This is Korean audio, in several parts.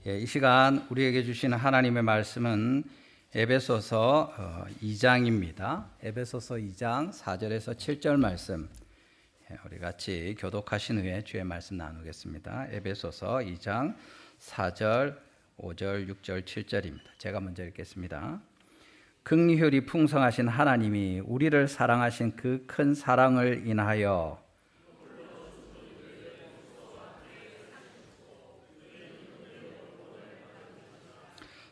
이 시간 우리에게 주시는 하나님의 말씀은 에베소서 2장입니다. 에베소서 2장 4절에서 7절 말씀 우리 같이 교독하신 후에 주의 말씀 나누겠습니다. 에베소서 2장 4절, 5절, 6절, 7절입니다. 제가 먼저 읽겠습니다. 긍휼이 풍성하신 하나님이 우리를 사랑하신 그 큰 사랑을 인하여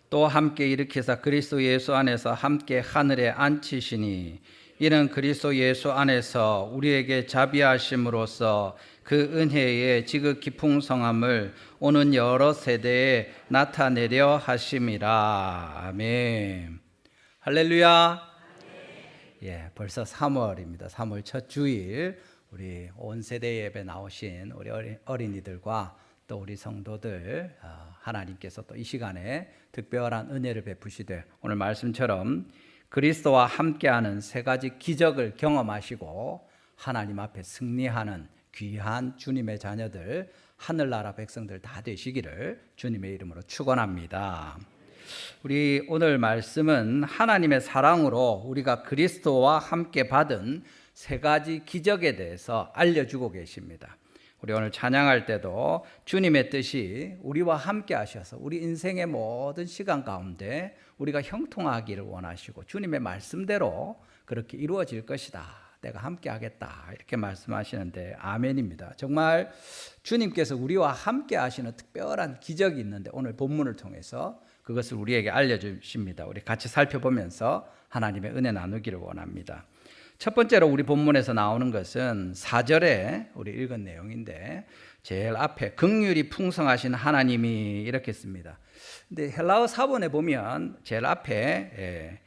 또 함께 일으키사 그리스도 예수 안에서 함께 하늘에 앉히시니 이는 그리스도 예수 안에서 우리에게 자비하심으로써 그 은혜의 지극히 풍성함을 오는 여러 세대에 나타내려 하심이라. 아멘. 할렐루야. 예, 벌써 3월입니다. 3월 첫 주일 우리 온 세대 예배 나오신 우리 어린이들과 또 우리 성도들 하나님께서 또 이 시간에 특별한 은혜를 베푸시되 오늘 말씀처럼 그리스도와 함께하는 세 가지 기적을 경험하시고 하나님 앞에 승리하는 귀한 주님의 자녀들, 하늘나라 백성들 다 되시기를 주님의 이름으로 축원합니다. 우리 오늘 말씀은 하나님의 사랑으로 우리가 그리스도와 함께 받은 세 가지 기적에 대해서 알려주고 계십니다. 우리 오늘 찬양할 때도 주님의 뜻이 우리와 함께 하셔서 우리 인생의 모든 시간 가운데 우리가 형통하기를 원하시고 주님의 말씀대로 그렇게 이루어질 것이다. 내가 함께 하겠다. 이렇게 말씀하시는데 아멘입니다. 정말 주님께서 우리와 함께 하시는 특별한 기적이 있는데 오늘 본문을 통해서 그것을 우리에게 알려주십니다. 우리 같이 살펴보면서 하나님의 은혜 나누기를 원합니다. 첫 번째로 우리 본문에서 나오는 것은 4절에 우리 읽은 내용인데 제일 앞에 긍휼이 풍성하신 하나님이 이렇게 씁니다. 근데 헬라어 사본에 보면 제일 앞에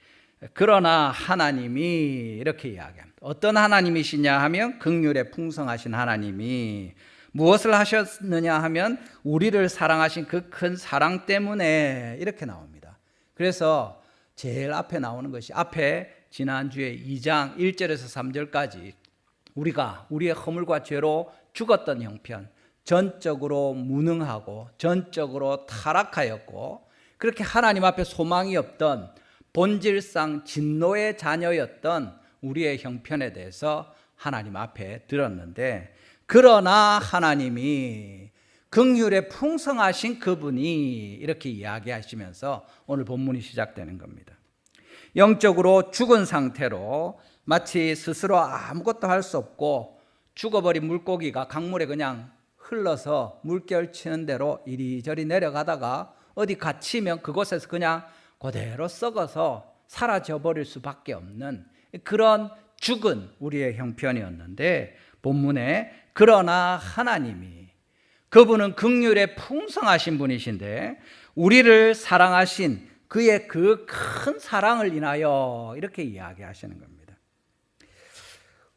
그러나 하나님이 이렇게 이야기합니다. 어떤 하나님이시냐 하면 긍휼에 풍성하신 하나님이 무엇을 하셨느냐 하면 우리를 사랑하신 그 큰 사랑 때문에 이렇게 나옵니다. 그래서 제일 앞에 나오는 것이 앞에 지난주에 2장 1절에서 3절까지 우리가 우리의 허물과 죄로 죽었던 형편, 전적으로 무능하고 전적으로 타락하였고 그렇게 하나님 앞에 소망이 없던 본질상 진노의 자녀였던 우리의 형편에 대해서 하나님 앞에 들었는데 그러나 하나님이 긍휼에 풍성하신 그분이 이렇게 이야기하시면서 오늘 본문이 시작되는 겁니다. 영적으로 죽은 상태로 마치 스스로 아무것도 할 수 없고 죽어버린 물고기가 강물에 그냥 흘러서 물결 치는 대로 이리저리 내려가다가 어디 갇히면 그곳에서 그냥 그대로 썩어서 사라져버릴 수밖에 없는 그런 죽은 우리의 형편이었는데 본문에 그러나 하나님이 그분은 긍휼에 풍성하신 분이신데 우리를 사랑하신 그의 그 큰 사랑을 인하여 이렇게 이야기하시는 겁니다.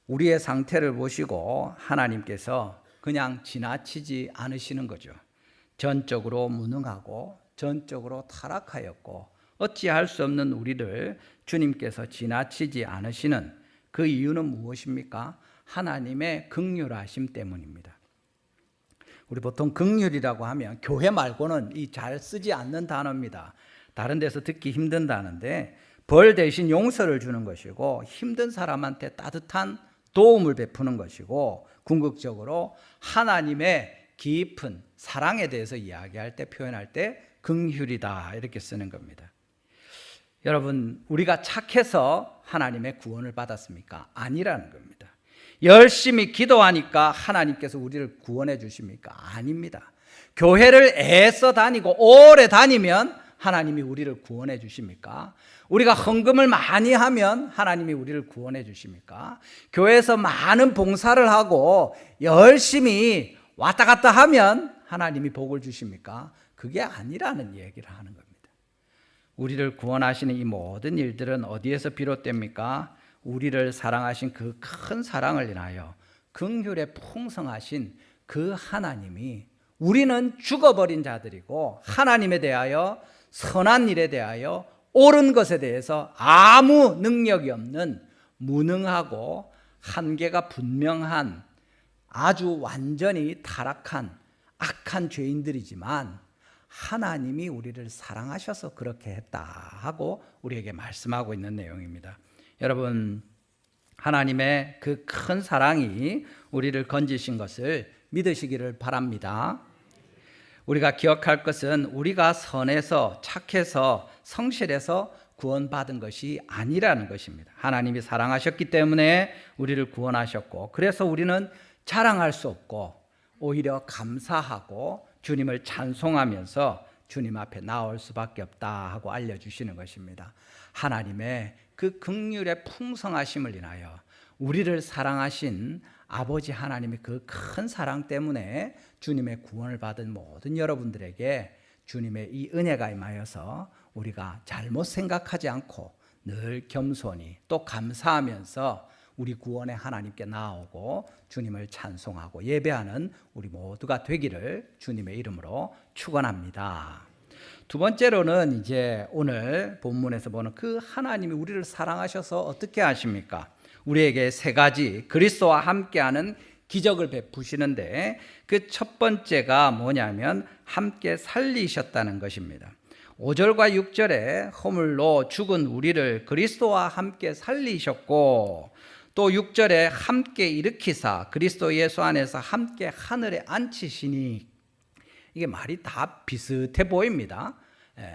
우리의 상태를 보시고 하나님께서 그냥 지나치지 않으시는 거죠. 전적으로 무능하고 전적으로 타락하였고 어찌할 수 없는 우리를 주님께서 지나치지 않으시는 그 이유는 무엇입니까? 하나님의 긍휼하심 때문입니다. 우리 보통 긍휼이라고 하면 교회 말고는 이 잘 쓰지 않는 단어입니다. 다른 데서 듣기 힘든 단어인데 벌 대신 용서를 주는 것이고 힘든 사람한테 따뜻한 도움을 베푸는 것이고 궁극적으로 하나님의 깊은 사랑에 대해서 이야기할 때 표현할 때 긍휼이다 이렇게 쓰는 겁니다. 여러분 우리가 착해서 하나님의 구원을 받았습니까? 아니라는 겁니다. 열심히 기도하니까 하나님께서 우리를 구원해 주십니까? 아닙니다. 교회를 애써 다니고 오래 다니면 하나님이 우리를 구원해 주십니까? 우리가 헌금을 많이 하면 하나님이 우리를 구원해 주십니까? 교회에서 많은 봉사를 하고 열심히 왔다 갔다 하면 하나님이 복을 주십니까? 그게 아니라는 얘기를 하는 겁니다. 우리를 구원하시는 이 모든 일들은 어디에서 비롯됩니까? 우리를 사랑하신 그 큰 사랑을 인하여 긍휼에 풍성하신 그 하나님이 우리는 죽어버린 자들이고 하나님에 대하여 선한 일에 대하여 옳은 것에 대해서 아무 능력이 없는 무능하고 한계가 분명한 아주 완전히 타락한 악한 죄인들이지만 하나님이 우리를 사랑하셔서 그렇게 했다 하고 우리에게 말씀하고 있는 내용입니다. 여러분, 하나님의 그 큰 사랑이 우리를 건지신 것을 믿으시기를 바랍니다. 우리가 기억할 것은 우리가 선해서 착해서 성실해서 구원받은 것이 아니라는 것입니다. 하나님이 사랑하셨기 때문에 우리를 구원하셨고, 그래서 우리는 자랑할 수 없고 오히려 감사하고 주님을 찬송하면서 주님 앞에 나올 수밖에 없다 하고 알려주시는 것입니다. 하나님의 그 긍휼의 풍성하심을 인하여 우리를 사랑하신 아버지 하나님의 그 큰 사랑 때문에 주님의 구원을 받은 모든 여러분들에게 주님의 이 은혜가 임하여서 우리가 잘못 생각하지 않고 늘 겸손히 또 감사하면서 우리 구원의 하나님께 나오고 주님을 찬송하고 예배하는 우리 모두가 되기를 주님의 이름으로 축원합니다. 두 번째로는 이제 오늘 본문에서 보는 그 하나님이 우리를 사랑하셔서 어떻게 하십니까? 우리에게 세 가지 그리스도와 함께하는 기적을 베푸시는데 그 첫 번째가 뭐냐면 함께 살리셨다는 것입니다. 5절과 6절에 허물로 죽은 우리를 그리스도와 함께 살리셨고, 또 6절에 함께 일으키사 그리스도 예수 안에서 함께 하늘에 앉히시니, 이게 말이 다 비슷해 보입니다.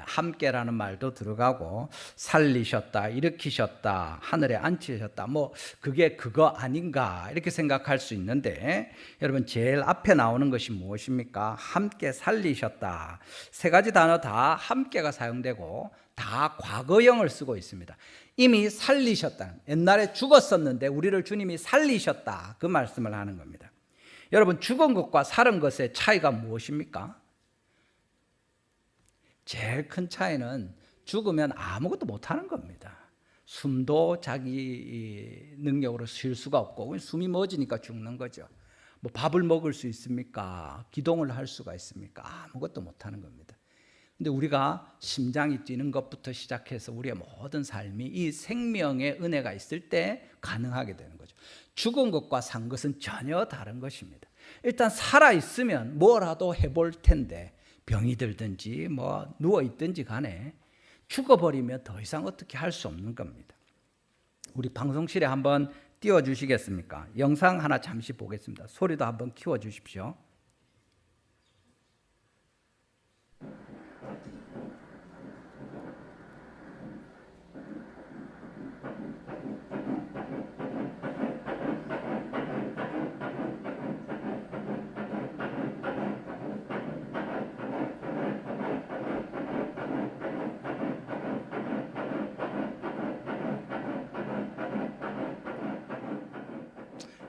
함께라는 말도 들어가고 살리셨다, 일으키셨다, 하늘에 앉히셨다, 뭐 그게 그거 아닌가 이렇게 생각할 수 있는데, 여러분 제일 앞에 나오는 것이 무엇입니까? 함께 살리셨다. 세 가지 단어 다 함께가 사용되고 다 과거형을 쓰고 있습니다. 이미 살리셨다, 옛날에 죽었었는데 우리를 주님이 살리셨다, 그 말씀을 하는 겁니다. 여러분, 죽은 것과 사는 것의 차이가 무엇입니까? 제일 큰 차이는 죽으면 아무것도 못하는 겁니다. 숨도 자기 능력으로 쉴 수가 없고 숨이 멎으니까 죽는 거죠. 뭐 밥을 먹을 수 있습니까? 기동을 할 수가 있습니까? 아무것도 못하는 겁니다. 근데 우리가 심장이 뛰는 것부터 시작해서 우리의 모든 삶이 이 생명의 은혜가 있을 때 가능하게 되는 거죠. 죽은 것과 산 것은 전혀 다른 것입니다. 일단 살아있으면 뭐라도 해볼 텐데, 병이 들든지 뭐 누워있든지 간에 죽어버리면 더 이상 어떻게 할 수 없는 겁니다. 우리 방송실에 한번 띄워주시겠습니까? 영상 하나 잠시 보겠습니다. 소리도 한번 키워주십시오.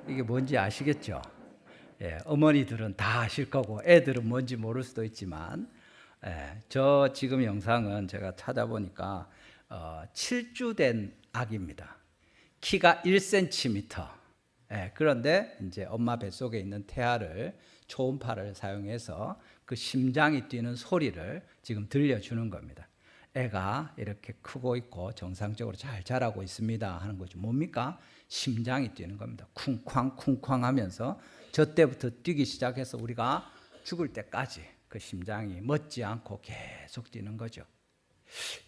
이게 뭔지 아시겠죠? 어머니들은 다 아실 거고 애들은 뭔지 모를 수도 있지만, 저 지금 영상은 제가 찾아보니까 7주 된 아기입니다. 키가 1cm. 그런데 이제 엄마 뱃속에 있는 태아를, 초음파를 사용해서 그 심장이 뛰는 소리를 지금 들려주는 겁니다. 애가 이렇게 크고 있고 정상적으로 잘 자라고 있습니다 하는 거죠. 뭡니까? 심장이 뛰는 겁니다. 쿵쾅 쿵쾅 하면서 저 때부터 뛰기 시작해서 우리가 죽을 때까지 그 심장이 멎지 않고 계속 뛰는 거죠.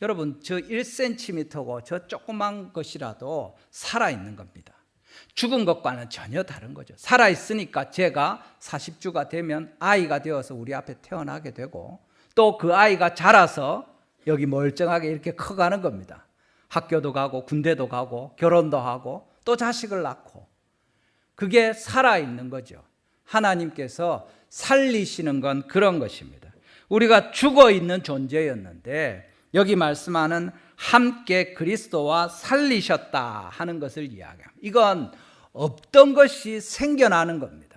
여러분, 저 1cm고 저 조그만 것이라도 살아있는 겁니다. 죽은 것과는 전혀 다른 거죠. 살아있으니까 제가 40주가 되면 아이가 되어서 우리 앞에 태어나게 되고, 또 그 아이가 자라서 여기 멀쩡하게 이렇게 커가는 겁니다. 학교도 가고 군대도 가고 결혼도 하고 또 자식을 낳고, 그게 살아있는 거죠. 하나님께서 살리시는 건 그런 것입니다. 우리가 죽어있는 존재였는데 여기 말씀하는 함께 그리스도와 살리셨다 하는 것을 이야기합니다. 이건 없던 것이 생겨나는 겁니다.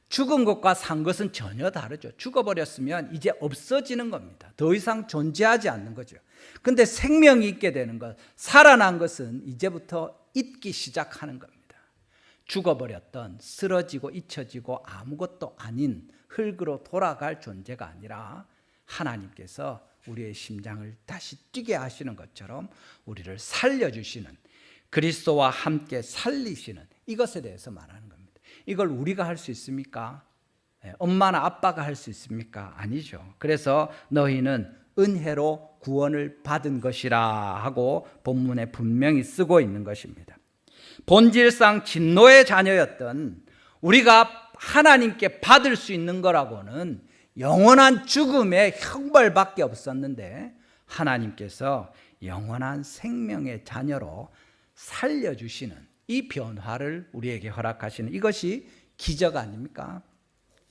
죽은 것과 산 것은 전혀 다르죠. 죽어버렸으면 이제 없어지는 겁니다. 더 이상 존재하지 않는 거죠. 근데 생명이 있게 되는 것, 살아난 것은 이제부터 있기 시작하는 겁니다. 죽어버렸던, 쓰러지고 잊혀지고 아무것도 아닌 흙으로 돌아갈 존재가 아니라 하나님께서 우리의 심장을 다시 뛰게 하시는 것처럼 우리를 살려주시는, 그리스도와 함께 살리시는 이것에 대해서 말하는 겁니다. 이걸 우리가 할 수 있습니까? 엄마나 아빠가 할 수 있습니까? 아니죠. 그래서 너희는 은혜로 구원을 받은 것이라 하고 본문에 분명히 쓰고 있는 것입니다. 본질상 진노의 자녀였던 우리가 하나님께 받을 수 있는 거라고는 영원한 죽음의 형벌밖에 없었는데 하나님께서 영원한 생명의 자녀로 살려주시는 이 변화를 우리에게 허락하시는 이것이 기적 아닙니까?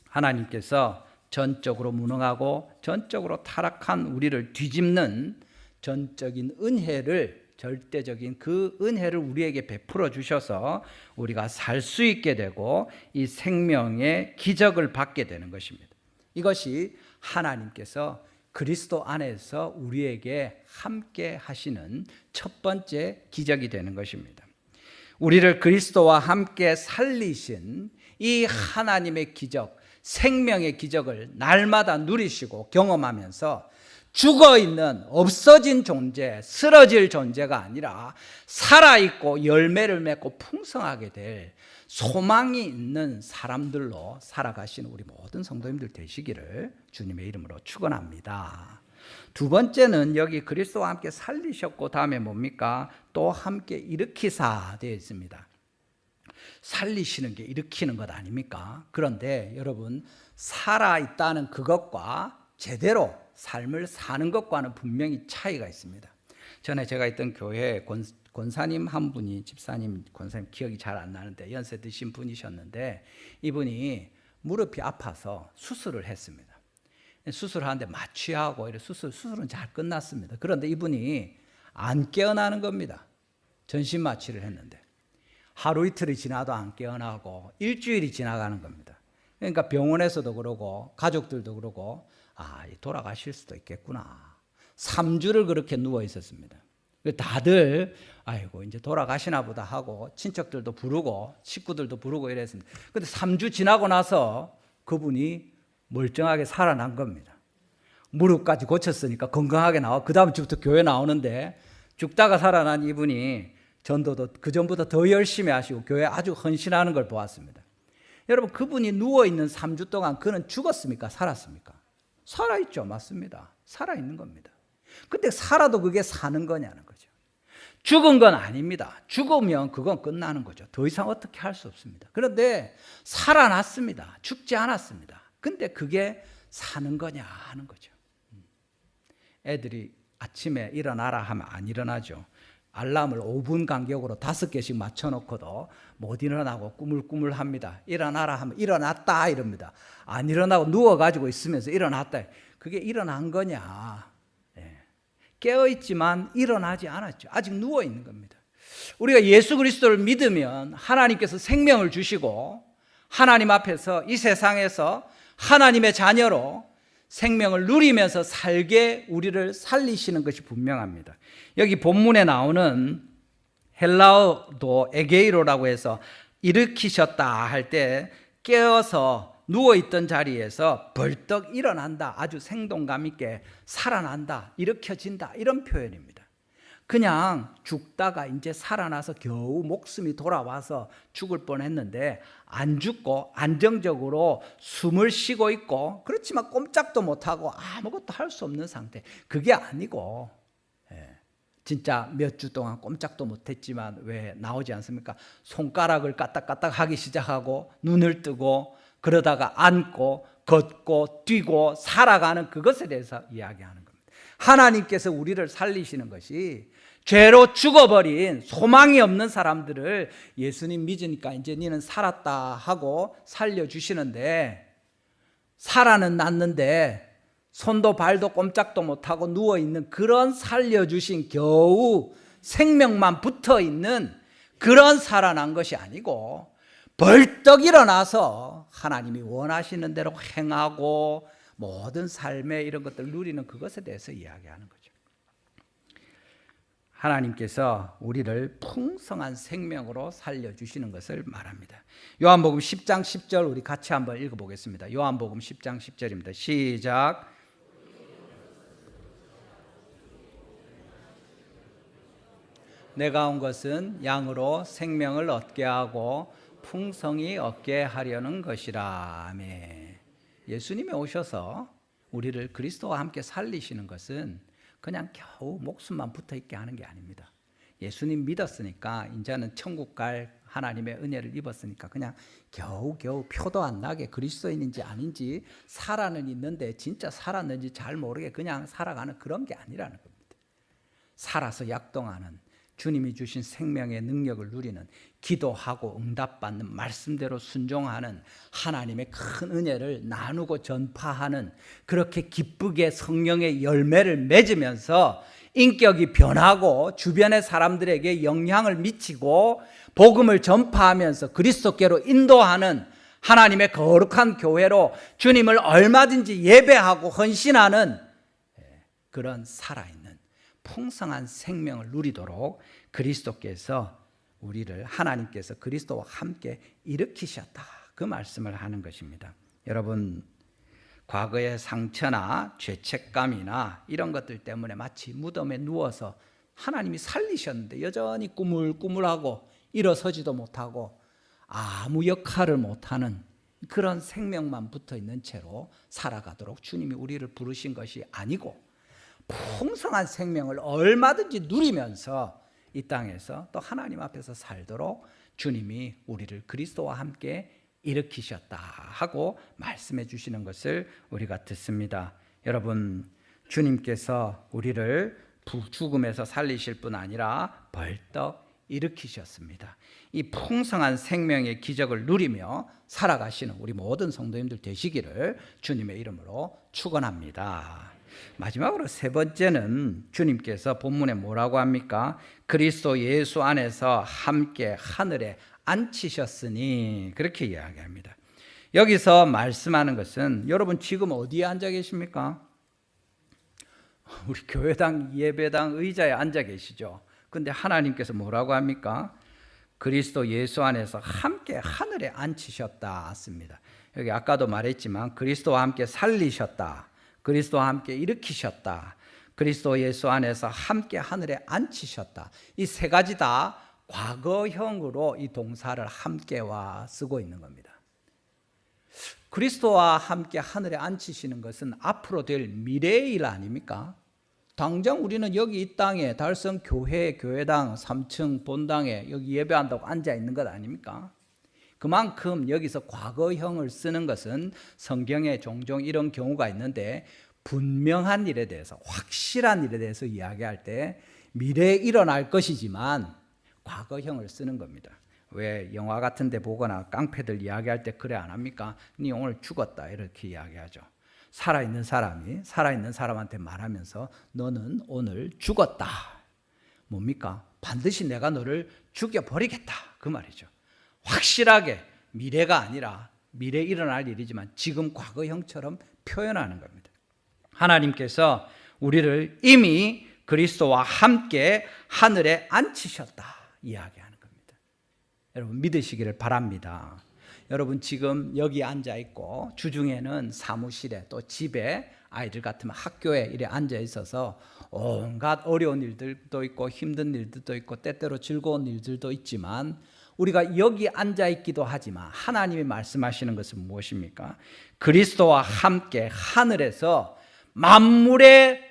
하나님께서 전적으로 무능하고 전적으로 타락한 우리를 뒤집는 전적인 은혜를, 절대적인 그 은혜를 우리에게 베풀어 주셔서 우리가 살 수 있게 되고 이 생명의 기적을 받게 되는 것입니다. 이것이 하나님께서 그리스도 안에서 우리에게 함께 하시는 첫 번째 기적이 되는 것입니다. 우리를 그리스도와 함께 살리신 이 하나님의 기적, 생명의 기적을 날마다 누리시고 경험하면서 죽어있는 없어진 존재, 쓰러질 존재가 아니라 살아있고 열매를 맺고 풍성하게 될 소망이 있는 사람들로 살아가시는 우리 모든 성도님들 되시기를 주님의 이름으로 축원합니다. 두 번째는 여기 그리스도와 함께 살리셨고 다음에 뭡니까? 또 함께 일으키사 되어 있습니다. 살리시는 게 일으키는 것 아닙니까? 그런데 여러분, 살아있다는 그것과 제대로 삶을 사는 것과는 분명히 차이가 있습니다. 전에 제가 있던 교회에 권사님 한 분이, 집사님, 권사님 기억이 잘 안 나는데 연세 드신 분이셨는데 이분이 무릎이 아파서 수술을 했습니다. 수술하는데 마취하고 이래 수술은 잘 끝났습니다. 그런데 이분이 안 깨어나는 겁니다. 전신 마취를 했는데 하루 이틀이 지나도 안 깨어나고 일주일이 지나가는 겁니다. 그러니까 병원에서도 그러고 가족들도 그러고 돌아가실 수도 있겠구나. 3주를 그렇게 누워 있었습니다. 다들 아이고 이제 돌아가시나 보다 하고 친척들도 부르고 식구들도 부르고 이랬습니다. 근데 3주 지나고 나서 그분이 멀쩡하게 살아난 겁니다. 무릎까지 고쳤으니까 건강하게 나와. 그 다음 주부터 교회 나오는데 죽다가 살아난 이분이 전도도 그 전보다 더 열심히 하시고 교회에 아주 헌신하는 걸 보았습니다. 여러분, 그분이 누워있는 3주 동안 그는 죽었습니까? 살았습니까? 살아있죠. 맞습니다. 살아있는 겁니다. 근데 살아도 그게 사는 거냐는 거죠. 죽은 건 아닙니다. 죽으면 그건 끝나는 거죠. 더 이상 어떻게 할 수 없습니다. 그런데 살아났습니다. 죽지 않았습니다. 근데 그게 사는 거냐 하는 거죠. 애들이 아침에 일어나라 하면 안 일어나죠. 알람을 5분 간격으로 5개씩 맞춰놓고도 못 일어나고 꾸물꾸물합니다. 일어나라 하면 일어났다 이럽니다. 안 일어나고 누워가지고 있으면서 일어났다. 그게 일어난 거냐. 깨어있지만 일어나지 않았죠. 아직 누워있는 겁니다. 우리가 예수 그리스도를 믿으면 하나님께서 생명을 주시고 하나님 앞에서 이 세상에서 하나님의 자녀로 생명을 누리면서 살게 우리를 살리시는 것이 분명합니다. 여기 본문에 나오는 헬라어도 에게이로라고 해서 일으키셨다 할 때 깨어서 누워있던 자리에서 벌떡 일어난다, 아주 생동감 있게 살아난다, 일으켜진다, 이런 표현입니다. 그냥 죽다가 이제 살아나서 겨우 목숨이 돌아와서 죽을 뻔했는데 안 죽고 안정적으로 숨을 쉬고 있고, 그렇지만 꼼짝도 못하고 아무것도 할 수 없는 상태. 그게 아니고 진짜 몇 주 동안 꼼짝도 못했지만 왜 나오지 않습니까? 손가락을 까딱까딱 하기 시작하고 눈을 뜨고 그러다가 앉고 걷고 뛰고 살아가는 그것에 대해서 이야기하는 겁니다. 하나님께서 우리를 살리시는 것이 죄로 죽어버린 소망이 없는 사람들을 예수님 믿으니까 이제 너는 살았다 하고 살려주시는데, 살아는 났는데 손도 발도 꼼짝도 못하고 누워있는 그런 살려주신 겨우 생명만 붙어있는 그런 살아난 것이 아니고 벌떡 일어나서 하나님이 원하시는 대로 행하고 모든 삶의 이런 것들을 누리는 그것에 대해서 이야기하는 거죠. 하나님께서 우리를 풍성한 생명으로 살려주시는 것을 말합니다. 요한복음 10장 10절 우리 같이 한번 읽어보겠습니다. 요한복음 10장 10절입니다. 시작. 내가 온 것은 양으로 생명을 얻게 하고 풍성히 얻게 하려는 것이라. 아멘. 예수님이 오셔서 우리를 그리스도와 함께 살리시는 것은 그냥 겨우 목숨만 붙어 있게 하는 게 아닙니다. 예수님 믿었으니까 이제는 천국 갈 하나님의 은혜를 입었으니까 그냥 겨우겨우 표도 안 나게 그리스도인인지 아닌지 살아는 있는데 진짜 살았는지 잘 모르게 그냥 살아가는 그런 게 아니라는 겁니다. 살아서 약동하는, 주님이 주신 생명의 능력을 누리는, 기도하고 응답받는, 말씀대로 순종하는 하나님의 큰 은혜를 나누고 전파하는, 그렇게 기쁘게 성령의 열매를 맺으면서 인격이 변하고 주변의 사람들에게 영향을 미치고 복음을 전파하면서 그리스도께로 인도하는 하나님의 거룩한 교회로 주님을 얼마든지 예배하고 헌신하는 그런 살아있는 풍성한 생명을 누리도록 그리스도께서 우리를, 하나님께서 그리스도와 함께 일으키셨다, 그 말씀을 하는 것입니다. 여러분, 과거의 상처나 죄책감이나 이런 것들 때문에 마치 무덤에 누워서 하나님이 살리셨는데 여전히 꾸물꾸물하고 일어서지도 못하고 아무 역할을 못하는 그런 생명만 붙어있는 채로 살아가도록 주님이 우리를 부르신 것이 아니고, 풍성한 생명을 얼마든지 누리면서 이 땅에서 또 하나님 앞에서 살도록 주님이 우리를 그리스도와 함께 일으키셨다 하고 말씀해 주시는 것을 우리가 듣습니다. 여러분, 주님께서 우리를 죽음에서 살리실 뿐 아니라 벌떡 일으키셨습니다. 이 풍성한 생명의 기적을 누리며 살아가시는 우리 모든 성도님들 되시기를 주님의 이름으로 축원합니다. 마지막으로 세 번째는 주님께서 본문에 뭐라고 합니까? 그리스도 예수 안에서 함께 하늘에 앉히셨으니, 그렇게 이야기합니다. 여기서 말씀하는 것은, 여러분 지금 어디에 앉아 계십니까? 우리 교회당 예배당 의자에 앉아 계시죠. 근데 하나님께서 뭐라고 합니까? 그리스도 예수 안에서 함께 하늘에 앉히셨다 씁니다. 여기 아까도 말했지만 그리스도와 함께 살리셨다, 그리스도와 함께 일으키셨다, 그리스도 예수 안에서 함께 하늘에 앉히셨다, 이 세 가지 다 과거형으로 이 동사를 함께와 쓰고 있는 겁니다. 그리스도와 함께 하늘에 앉히시는 것은 앞으로 될 미래의 일 아닙니까? 당장 우리는 여기 이 땅에 달성 교회, 교회당 3층 본당에 여기 예배한다고 앉아 있는 것 아닙니까? 그만큼 여기서 과거형을 쓰는 것은 성경에 종종 이런 경우가 있는데, 분명한 일에 대해서, 확실한 일에 대해서 이야기할 때 미래에 일어날 것이지만 과거형을 쓰는 겁니다. 왜 영화 같은 데 보거나 깡패들 이야기할 때 그래 안 합니까? 네 오늘 죽었다, 이렇게 이야기하죠. 살아있는 사람이 살아있는 사람한테 말하면서 너는 오늘 죽었다. 뭡니까? 반드시 내가 너를 죽여버리겠다, 그 말이죠. 확실하게 미래가 아니라 미래에 일어날 일이지만 지금 과거형처럼 표현하는 겁니다. 하나님께서 우리를 이미 그리스도와 함께 하늘에 앉히셨다 이야기하는 겁니다. 여러분 믿으시기를 바랍니다. 여러분 지금 여기 앉아 있고 주중에는 사무실에 또 집에 아이들 같으면 학교에 이래 앉아 있어서 온갖 어려운 일들도 있고 힘든 일들도 있고 때때로 즐거운 일들도 있지만, 우리가 여기 앉아 있기도 하지만 하나님이 말씀하시는 것은 무엇입니까? 그리스도와 함께 하늘에서 만물의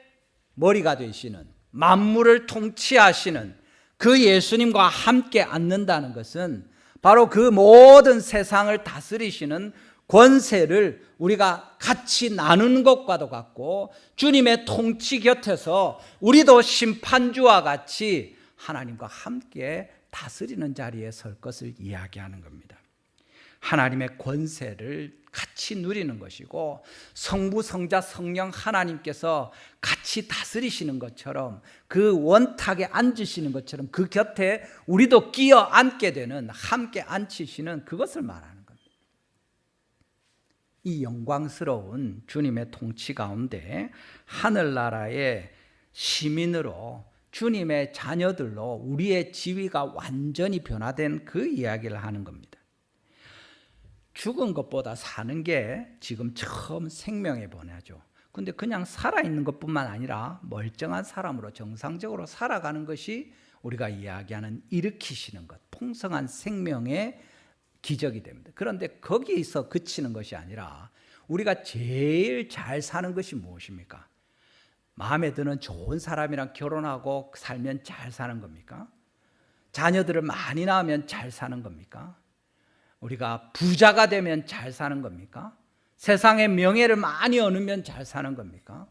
머리가 되시는, 만물을 통치하시는 그 예수님과 함께 앉는다는 것은 바로 그 모든 세상을 다스리시는 권세를 우리가 같이 나누는 것과도 같고, 주님의 통치 곁에서 우리도 심판주와 같이 하나님과 함께 다스리는 자리에 설 것을 이야기하는 겁니다. 하나님의 권세를 같이 누리는 것이고, 성부, 성자, 성령 하나님께서 같이 다스리시는 것처럼, 그 원탁에 앉으시는 것처럼 그 곁에 우리도 끼어 앉게 되는, 함께 앉히시는 그것을 말하는 겁니다. 이 영광스러운 주님의 통치 가운데 하늘나라의 시민으로, 주님의 자녀들로 우리의 지위가 완전히 변화된 그 이야기를 하는 겁니다. 죽은 것보다 사는 게 지금 처음 생명의 번뇌죠. 근데 그냥 살아있는 것뿐만 아니라 멀쩡한 사람으로 정상적으로 살아가는 것이 우리가 이야기하는 일으키시는 것, 풍성한 생명의 기적이 됩니다. 그런데 거기에서 그치는 것이 아니라 우리가 제일 잘 사는 것이 무엇입니까? 마음에 드는 좋은 사람이랑 결혼하고 살면 잘 사는 겁니까? 자녀들을 많이 낳으면 잘 사는 겁니까? 우리가 부자가 되면 잘 사는 겁니까? 세상의 명예를 많이 얻으면 잘 사는 겁니까?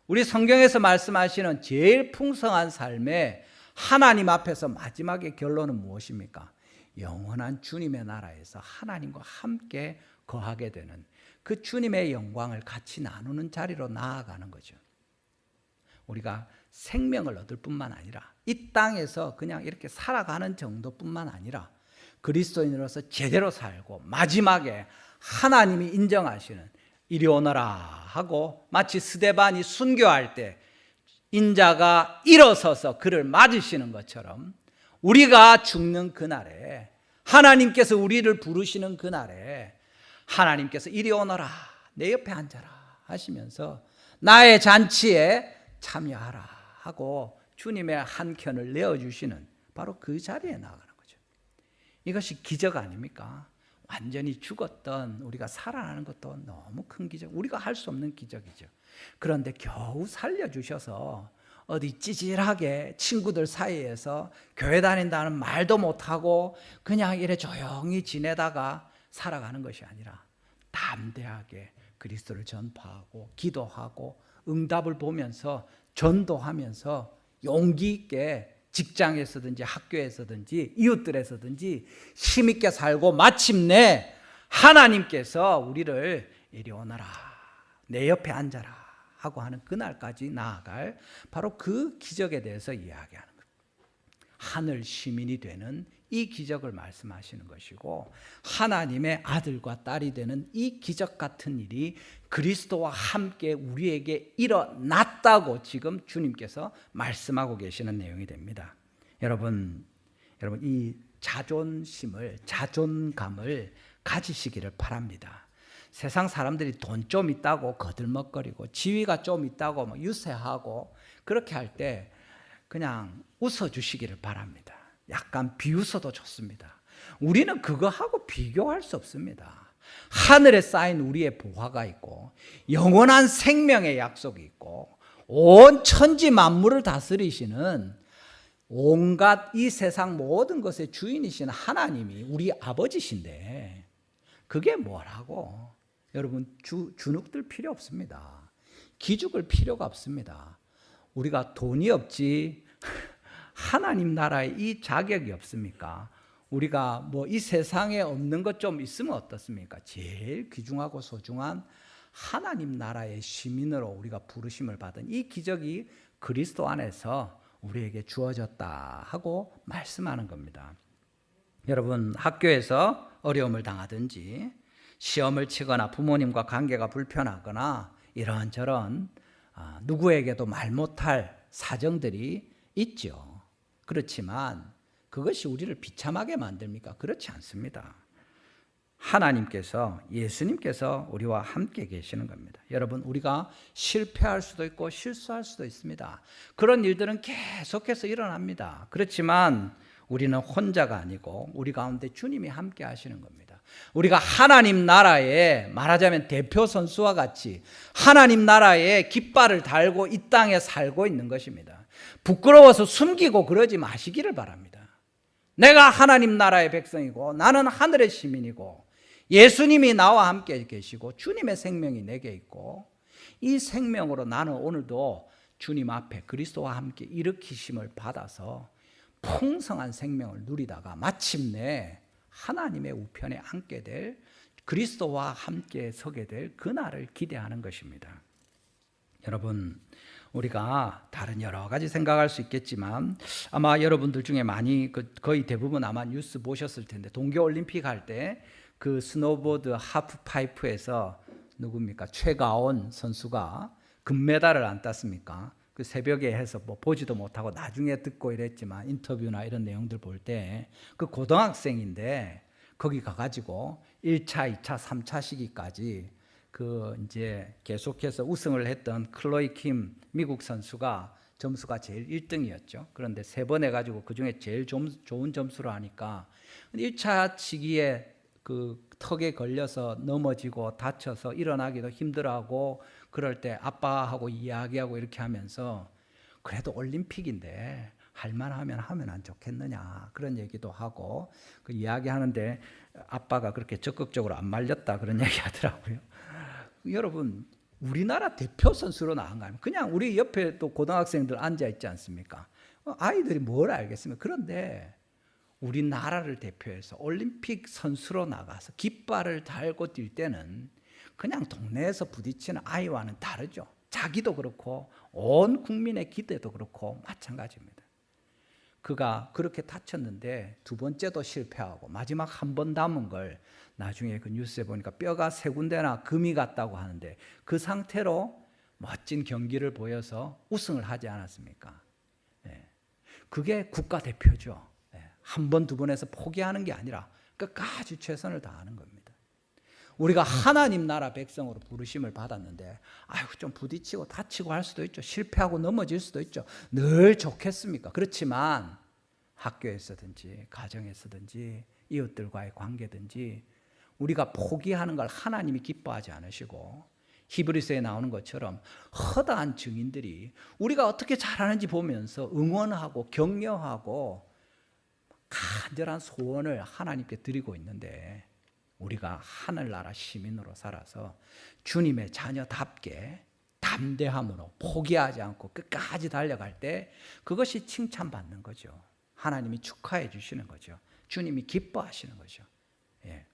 우리 성경에서 말씀하시는 제일 풍성한 삶의 하나님 앞에서 마지막의 결론은 무엇입니까? 영원한 주님의 나라에서 하나님과 함께 거하게 되는 그 주님의 영광을 같이 나누는 자리로 나아가는 거죠. 우리가 생명을 얻을 뿐만 아니라 이 땅에서 그냥 이렇게 살아가는 정도뿐만 아니라 그리스도인으로서 제대로 살고 마지막에 하나님이 인정하시는 이리 오너라 하고 마치 스데반이 순교할 때 인자가 일어서서 그를 맞으시는 것처럼 우리가 죽는 그날에 하나님께서 우리를 부르시는 그날에 하나님께서 이리 오너라 내 옆에 앉아라 하시면서 나의 잔치에 참여하라 하고 주님의 한켠을 내어주시는 바로 그 자리에 나아가는 거죠. 이것이 기적 아닙니까? 완전히 죽었던 우리가 살아나는 것도 너무 큰 기적, 우리가 할 수 없는 기적이죠. 그런데 겨우 살려주셔서 어디 찌질하게 친구들 사이에서 교회 다닌다는 말도 못하고 그냥 이래 조용히 지내다가 살아가는 것이 아니라 담대하게 그리스도를 전파하고 기도하고 응답을 보면서 전도하면서 용기 있게 직장에서든지 학교에서든지 이웃들에서든지 힘있게 살고 마침내 하나님께서 우리를 이리 오너라 내 옆에 앉아라 하고 하는 그날까지 나아갈 바로 그 기적에 대해서 이야기하는 겁니다. 하늘 시민이 되는 이 기적을 말씀하시는 것이고 하나님의 아들과 딸이 되는 이 기적 같은 일이 그리스도와 함께 우리에게 일어났다고 지금 주님께서 말씀하고 계시는 내용이 됩니다. 여러분 이 자존감을 가지시기를 바랍니다. 세상 사람들이 돈 좀 있다고 거들먹거리고 지위가 좀 있다고 막 유세하고 그렇게 할 때 그냥 웃어주시기를 바랍니다. 약간 비웃어도 좋습니다. 우리는 그거하고 비교할 수 없습니다. 하늘에 쌓인 우리의 보화가 있고 영원한 생명의 약속이 있고 온 천지 만물을 다스리시는 온갖 이 세상 모든 것의 주인이신 하나님이 우리 아버지신데 그게 뭐라고? 여러분 주눅들 필요 없습니다. 기죽을 필요가 없습니다. 우리가 돈이 없지 하나님 나라에 이 자격이 없습니까? 우리가 뭐 이 세상에 없는 것 좀 있으면 어떻습니까? 제일 귀중하고 소중한 하나님 나라의 시민으로 우리가 부르심을 받은 이 기적이 그리스도 안에서 우리에게 주어졌다 하고 말씀하는 겁니다. 여러분 학교에서 어려움을 당하든지 시험을 치거나 부모님과 관계가 불편하거나 이런저런 누구에게도 말 못할 사정들이 있죠. 그렇지만 그것이 우리를 비참하게 만듭니까? 그렇지 않습니다. 하나님께서 예수님께서 우리와 함께 계시는 겁니다. 여러분 우리가 실패할 수도 있고 실수할 수도 있습니다. 그런 일들은 계속해서 일어납니다. 그렇지만 우리는 혼자가 아니고 우리 가운데 주님이 함께 하시는 겁니다. 우리가 하나님 나라의 말하자면 대표 선수와 같이 하나님 나라의 깃발을 달고 이 땅에 살고 있는 것입니다. 부끄러워서 숨기고 그러지 마시기를 바랍니다. 내가 하나님 나라의 백성이고 나는 하늘의 시민이고 예수님이 나와 함께 계시고 주님의 생명이 내게 있고 이 생명으로 나는 오늘도 주님 앞에 그리스도와 함께 일으키심을 받아서 풍성한 생명을 누리다가 마침내 하나님의 우편에 앉게 될 그리스도와 함께 서게 될 그날을 기대하는 것입니다. 여러분 우리가 다른 여러 가지 생각할 수 있겠지만 아마 여러분들 중에 많이 거의 대부분 아마 뉴스 보셨을 텐데 동계올림픽 할 때 그 스노보드 하프파이프에서 누굽니까? 최가온 선수가 금메달을 안 땄습니까? 그 새벽에 해서 뭐 보지도 못하고 나중에 듣고 이랬지만 인터뷰나 이런 내용들 볼 때 그 고등학생인데 거기 가가지고 1차, 2차, 3차 시기까지 그 이제 계속해서 우승을 했던 클로이 킴 미국 선수가 점수가 제일 1등이었죠. 그런데 3번 해가지고 그 중에 제일 좋은 점수를 하니까 1차 시기에 그 턱에 걸려서 넘어지고 다쳐서 일어나기도 힘들어하고 그럴 때 아빠하고 이야기하고 이렇게 하면서 그래도 올림픽인데 할만하면 하면 안 좋겠느냐 그런 얘기도 하고 그 이야기하는데 아빠가 그렇게 적극적으로 안 말렸다 그런 얘기 하더라고요. 여러분 우리나라 대표 선수로 나간 거 아니에요. 그냥 우리 옆에 또 고등학생들 앉아 있지 않습니까? 아이들이 뭘 알겠습니까? 그런데 우리나라를 대표해서 올림픽 선수로 나가서 깃발을 달고 뛸 때는 그냥 동네에서 부딪히는 아이와는 다르죠. 자기도 그렇고 온 국민의 기대도 그렇고 마찬가지입니다. 그가 그렇게 다쳤는데 두 번째도 실패하고 마지막 한 번 남은 걸 나중에 그 뉴스에 보니까 뼈가 3군데나 금이 갔다고 하는데 그 상태로 멋진 경기를 보여서 우승을 하지 않았습니까? 네. 그게 국가대표죠. 네. 한 번, 두 번에서 포기하는 게 아니라 끝까지 최선을 다하는 겁니다. 우리가 하나님 나라 백성으로 부르심을 받았는데 좀 부딪히고 다치고 할 수도 있죠. 실패하고 넘어질 수도 있죠. 늘 좋겠습니까? 그렇지만 학교에서든지 가정에서든지 이웃들과의 관계든지 우리가 포기하는 걸 하나님이 기뻐하지 않으시고 히브리서에 나오는 것처럼 허다한 증인들이 우리가 어떻게 잘하는지 보면서 응원하고 격려하고 간절한 소원을 하나님께 드리고 있는데 우리가 하늘나라 시민으로 살아서 주님의 자녀답게 담대함으로 포기하지 않고 끝까지 달려갈 때 그것이 칭찬받는 거죠. 하나님이 축하해 주시는 거죠. 주님이 기뻐하시는 거죠. 예.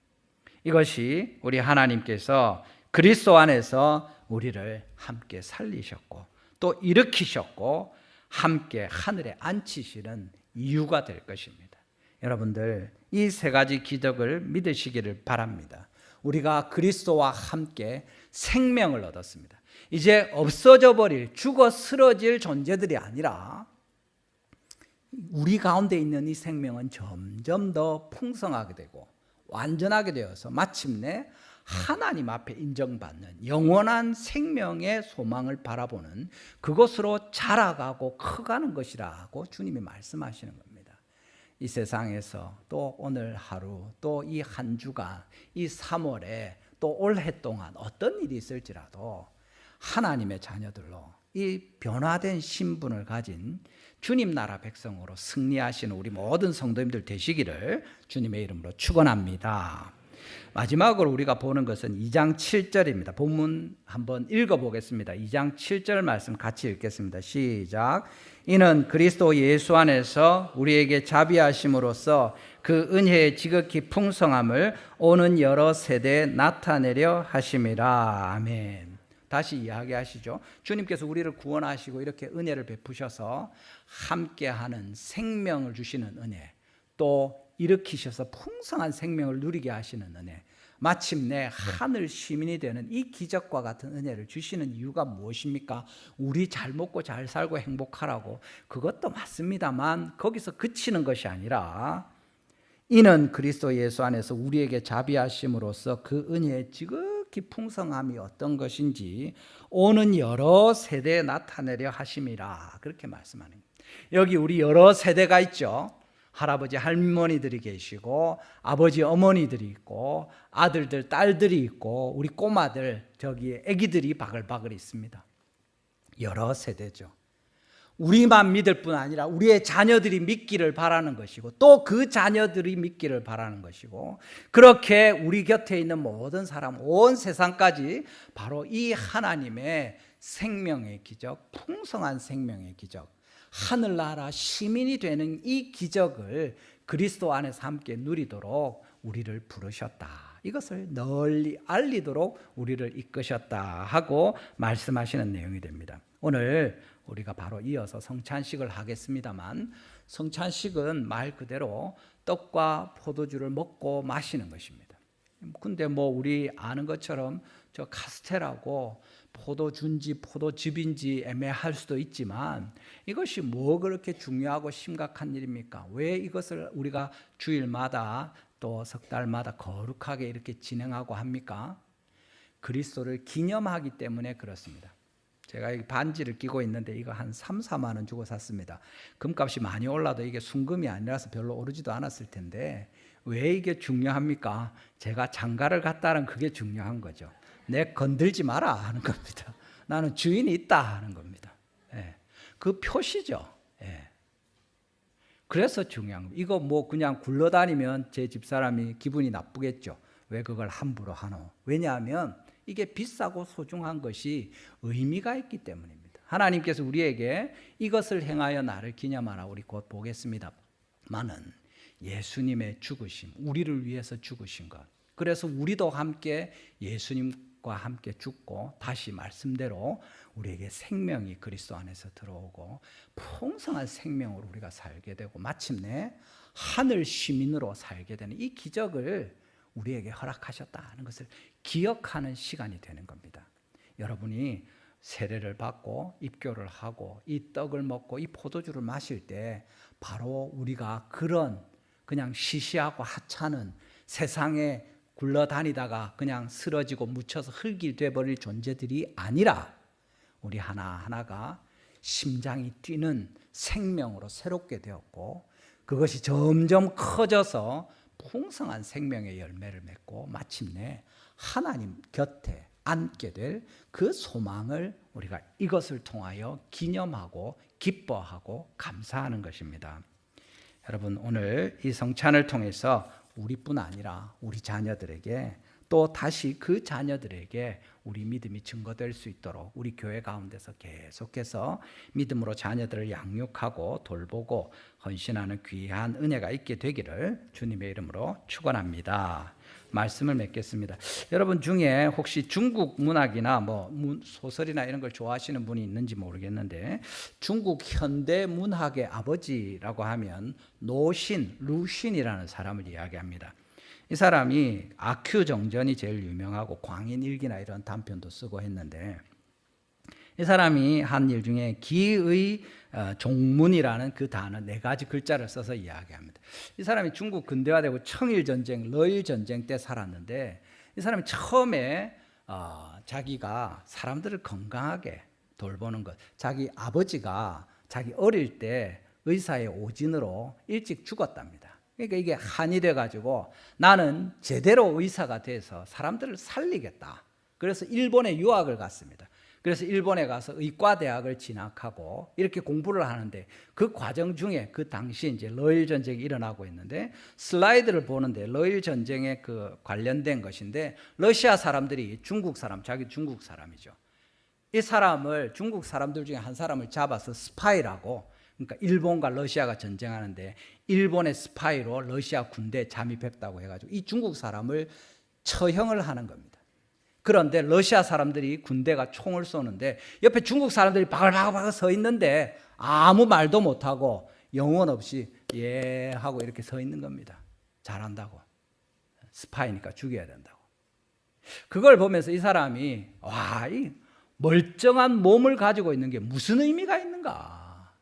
이것이 우리 하나님께서 그리스도 안에서 우리를 함께 살리셨고 또 일으키셨고 함께 하늘에 앉히시는 이유가 될 것입니다. 여러분들 이 세 가지 기적을 믿으시기를 바랍니다. 우리가 그리스도와 함께 생명을 얻었습니다. 이제 없어져 버릴 죽어 쓰러질 존재들이 아니라 우리 가운데 있는 이 생명은 점점 더 풍성하게 되고 완전하게 되어서 마침내 하나님 앞에 인정받는 영원한 생명의 소망을 바라보는 그것으로 자라가고 커가는 것이라고 주님이 말씀하시는 겁니다. 이 세상에서 또 오늘 하루 또 이 한 주간 이 3월에 또 올해 동안 어떤 일이 있을지라도 하나님의 자녀들로 이 변화된 신분을 가진 주님 나라 백성으로 승리하시는 우리 모든 성도님들 되시기를 주님의 이름으로 축원합니다. 마지막으로 우리가 보는 것은 2장 7절입니다. 본문 한번 읽어보겠습니다. 2장 7절 말씀 같이 읽겠습니다. 시작. 이는 그리스도 예수 안에서 우리에게 자비하심으로써 그 은혜의 지극히 풍성함을 오는 여러 세대에 나타내려 하심이라. 아멘. 다시 이야기하시죠. 주님께서 우리를 구원하시고 이렇게 은혜를 베푸셔서 함께하는 생명을 주시는 은혜, 또 일으키셔서 풍성한 생명을 누리게 하시는 은혜, 마침내 하늘 시민이 되는 이 기적과 같은 은혜를 주시는 이유가 무엇입니까? 우리 잘 먹고 잘 살고 행복하라고. 그것도 맞습니다만 거기서 그치는 것이 아니라 이는 그리스도 예수 안에서 우리에게 자비하심으로써 그 은혜의 지극히 풍성함이 어떤 것인지 오는 여러 세대에 나타내려 하심이라. 그렇게 말씀하는 거예요. 여기 우리 여러 세대가 있죠. 할아버지 할머니들이 계시고 아버지 어머니들이 있고 아들들 딸들이 있고 우리 꼬마들 저기 아기들이 바글바글 있습니다. 여러 세대죠. 우리만 믿을 뿐 아니라 우리의 자녀들이 믿기를 바라는 것이고 또 그 자녀들이 믿기를 바라는 것이고 그렇게 우리 곁에 있는 모든 사람 온 세상까지 바로 이 하나님의 생명의 기적, 풍성한 생명의 기적, 하늘나라 시민이 되는 이 기적을 그리스도 안에서 함께 누리도록 우리를 부르셨다. 이것을 널리 알리도록 우리를 이끄셨다 하고 말씀하시는 내용이 됩니다. 오늘 우리가 바로 이어서 성찬식을 하겠습니다만 성찬식은 말 그대로 떡과 포도주를 먹고 마시는 것입니다. 근데 우리 아는 것처럼 저 카스테라고 포도주인지 포도즙인지 애매할 수도 있지만 이것이 뭐 그렇게 중요하고 심각한 일입니까? 왜 이것을 우리가 주일마다 또 석 달마다 거룩하게 이렇게 진행하고 합니까? 그리스도를 기념하기 때문에 그렇습니다. 제가 이 반지를 끼고 있는데 이거 한 3, 4만 원 주고 샀습니다. 금값이 많이 올라도 이게 순금이 아니라서 별로 오르지도 않았을 텐데 왜 이게 중요합니까? 제가 장가를 갔다는 그게 중요한 거죠. 내 건들지 마라 하는 겁니다. 나는 주인이 있다 하는 겁니다. 예. 그 표시죠. 예. 그래서 중요한 겁니다. 이거 뭐 그냥 굴러다니면 제 집사람이 기분이 나쁘겠죠. 왜 그걸 함부로 하노? 왜냐하면 이게 비싸고 소중한 것이 의미가 있기 때문입니다. 하나님께서 우리에게 이것을 행하여 나를 기념하라 우리 곧 보겠습니다만은 예수님의 죽으심, 우리를 위해서 죽으신 것. 그래서 우리도 함께 예수님과 함께 죽고 다시 말씀대로 우리에게 생명이 그리스도 안에서 들어오고 풍성한 생명으로 우리가 살게 되고 마침내 하늘 시민으로 살게 되는 이 기적을 우리에게 허락하셨다는 것을 기억하는 시간이 되는 겁니다. 여러분이 세례를 받고 입교를 하고 이 떡을 먹고 이 포도주를 마실 때 바로 우리가 그런 그냥 시시하고 하찮은 세상에 굴러다니다가 그냥 쓰러지고 묻혀서 흙이 돼버릴 존재들이 아니라 우리 하나하나가 심장이 뛰는 생명으로 새롭게 되었고 그것이 점점 커져서 풍성한 생명의 열매를 맺고 마침내 하나님 곁에 앉게 될 그 소망을 우리가 이것을 통하여 기념하고 기뻐하고 감사하는 것입니다. 여러분 오늘 이 성찬을 통해서 우리뿐 아니라 우리 자녀들에게 또 다시 그 자녀들에게 우리 믿음이 증거될 수 있도록 우리 교회 가운데서 계속해서 믿음으로 자녀들을 양육하고 돌보고 헌신하는 귀한 은혜가 있게 되기를 주님의 이름으로 축원합니다. 말씀을 맺겠습니다. 여러분 중에 혹시 중국 문학이나 뭐 소설이나 이런 걸 좋아하시는 분이 있는지 모르겠는데 중국 현대 문학의 아버지라고 하면 노신, 루신이라는 사람을 이야기합니다. 이 사람이 아큐 정전이 제일 유명하고 광인일기나 이런 단편도 쓰고 했는데 이 사람이 한 일 중에 기의 종문이라는 그 단어 4가지 글자를 써서 이야기합니다. 이 사람이 중국 근대화되고 청일전쟁, 러일전쟁 때 살았는데 이 사람이 처음에 자기가 사람들을 건강하게 돌보는 것, 자기 아버지가 자기 어릴 때 의사의 오진으로 일찍 죽었답니다. 그러니까 이게 한이 돼가지고 나는 제대로 의사가 돼서 사람들을 살리겠다. 그래서 일본에 유학을 갔습니다. 그래서 일본에 가서 의과대학을 진학하고 이렇게 공부를 하는데 그 과정 중에 그 당시 이제 러일 전쟁이 일어나고 있는데 슬라이드를 보는데 러일 전쟁에 그 관련된 것인데 러시아 사람들이 중국 사람, 자기 중국 사람이죠. 이 사람을 중국 사람들 중에 한 사람을 잡아서 스파이라고 그러니까 일본과 러시아가 전쟁하는데 일본의 스파이로 러시아 군대에 잠입했다고 해가지고 이 중국 사람을 처형을 하는 겁니다. 그런데 러시아 사람들이 군대가 총을 쏘는데 옆에 중국 사람들이 바글바글 서 있는데 아무 말도 못하고 영혼 없이 예 하고 이렇게 서 있는 겁니다. 잘한다고. 스파이니까 죽여야 된다고. 그걸 보면서 이 사람이 와, 이 멀쩡한 몸을 가지고 있는 게 무슨 의미가 있는가.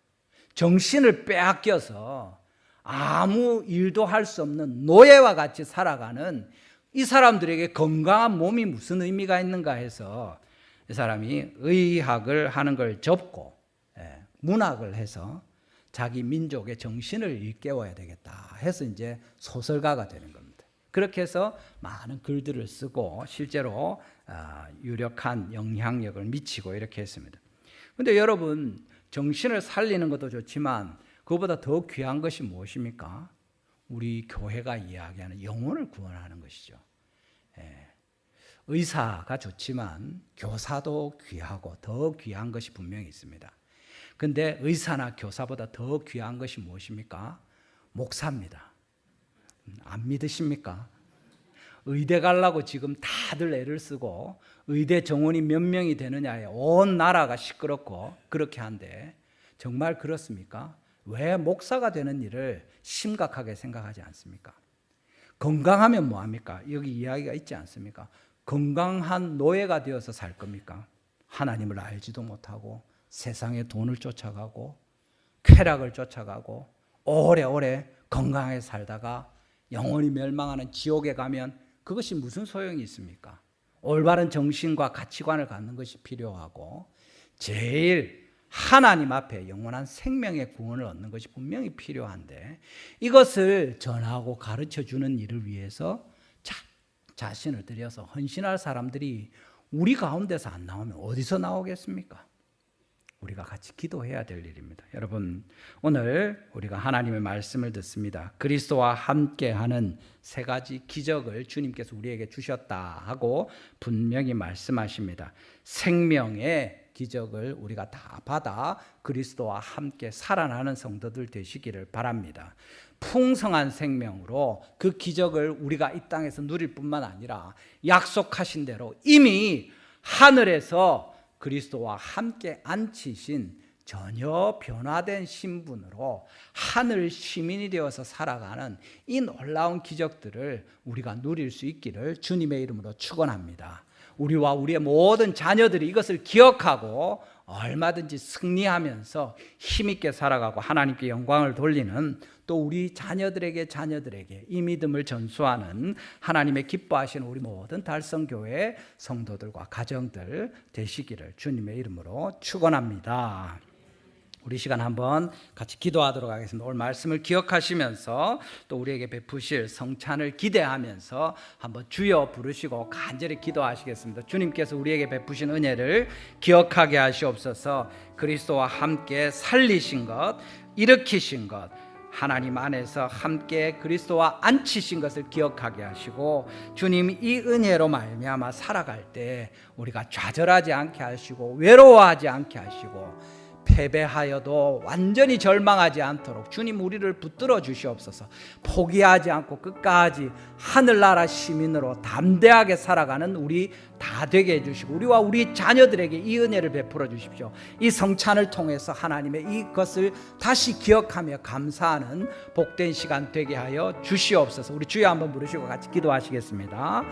정신을 빼앗겨서 아무 일도 할 수 없는 노예와 같이 살아가는 이 사람들에게 건강한 몸이 무슨 의미가 있는가 해서 이 사람이 의학을 하는 걸 접고 문학을 해서 자기 민족의 정신을 일깨워야 되겠다 해서 이제 소설가가 되는 겁니다. 그렇게 해서 많은 글들을 쓰고 실제로 유력한 영향력을 미치고 이렇게 했습니다. 그런데 여러분 정신을 살리는 것도 좋지만 그것보다 더 귀한 것이 무엇입니까? 우리 교회가 이야기하는 영혼을 구원하는 것이죠. 의사가 좋지만 교사도 귀하고 더 귀한 것이 분명히 있습니다. 그런데 의사나 교사보다 더 귀한 것이 무엇입니까? 목사입니다. 안 믿으십니까? 의대 가려고 지금 다들 애를 쓰고 의대 정원이 몇 명이 되느냐에 온 나라가 시끄럽고 그렇게 한데 정말 그렇습니까? 왜 목사가 되는 일을 심각하게 생각하지 않습니까? 건강하면 뭐합니까? 여기 이야기가 있지 않습니까? 건강한 노예가 되어서 살 겁니까? 하나님을 알지도 못하고 세상에 돈을 쫓아가고 쾌락을 쫓아가고 오래오래 건강하게 살다가 영원히 멸망하는 지옥에 가면 그것이 무슨 소용이 있습니까? 올바른 정신과 가치관을 갖는 것이 필요하고 제일 하나님 앞에 영원한 생명의 구원을 얻는 것이 분명히 필요한데 이것을 전하고 가르쳐주는 일을 위해서 자신을 들여서 헌신할 사람들이 우리 가운데서 안 나오면 어디서 나오겠습니까? 우리가 같이 기도해야 될 일입니다. 여러분, 오늘 우리가 하나님의 말씀을 듣습니다. 그리스도와 함께하는 세 가지 기적을 주님께서 우리에게 주셨다 하고 분명히 말씀하십니다. 생명의 기적을 우리가 다 받아 그리스도와 함께 살아나는 성도들 되시기를 바랍니다. 풍성한 생명으로 그 기적을 우리가 이 땅에서 누릴 뿐만 아니라 약속하신 대로 이미 하늘에서 그리스도와 함께 앉히신 전혀 변화된 신분으로 하늘 시민이 되어서 살아가는 이 놀라운 기적들을 우리가 누릴 수 있기를 주님의 이름으로 축원합니다. 우리와 우리의 모든 자녀들이 이것을 기억하고 얼마든지 승리하면서 힘있게 살아가고 하나님께 영광을 돌리는 또 우리 자녀들에게 이 믿음을 전수하는 하나님의 기뻐하시는 우리 모든 달성교회 성도들과 가정들 되시기를 주님의 이름으로 축원합니다. 우리 시간 한번 같이 기도하도록 하겠습니다. 오늘 말씀을 기억하시면서 또 우리에게 베푸실 성찬을 기대하면서 한번 주여 부르시고 간절히 기도하시겠습니다. 주님께서 우리에게 베푸신 은혜를 기억하게 하시옵소서. 그리스도와 함께 살리신 것, 일으키신 것, 하나님 안에서 함께 그리스도와 앉히신 것을 기억하게 하시고 주님 이 은혜로 말미암아 살아갈 때 우리가 좌절하지 않게 하시고 외로워하지 않게 하시고 패배하여도 완전히 절망하지 않도록 주님 우리를 붙들어 주시옵소서. 포기하지 않고 끝까지 하늘나라 시민으로 담대하게 살아가는 우리 다 되게 해주시고 우리와 우리 자녀들에게 이 은혜를 베풀어 주십시오. 이 성찬을 통해서 하나님의 이것을 다시 기억하며 감사하는 복된 시간 되게 하여 주시옵소서. 우리 주여 한번 부르시고 같이 기도하시겠습니다.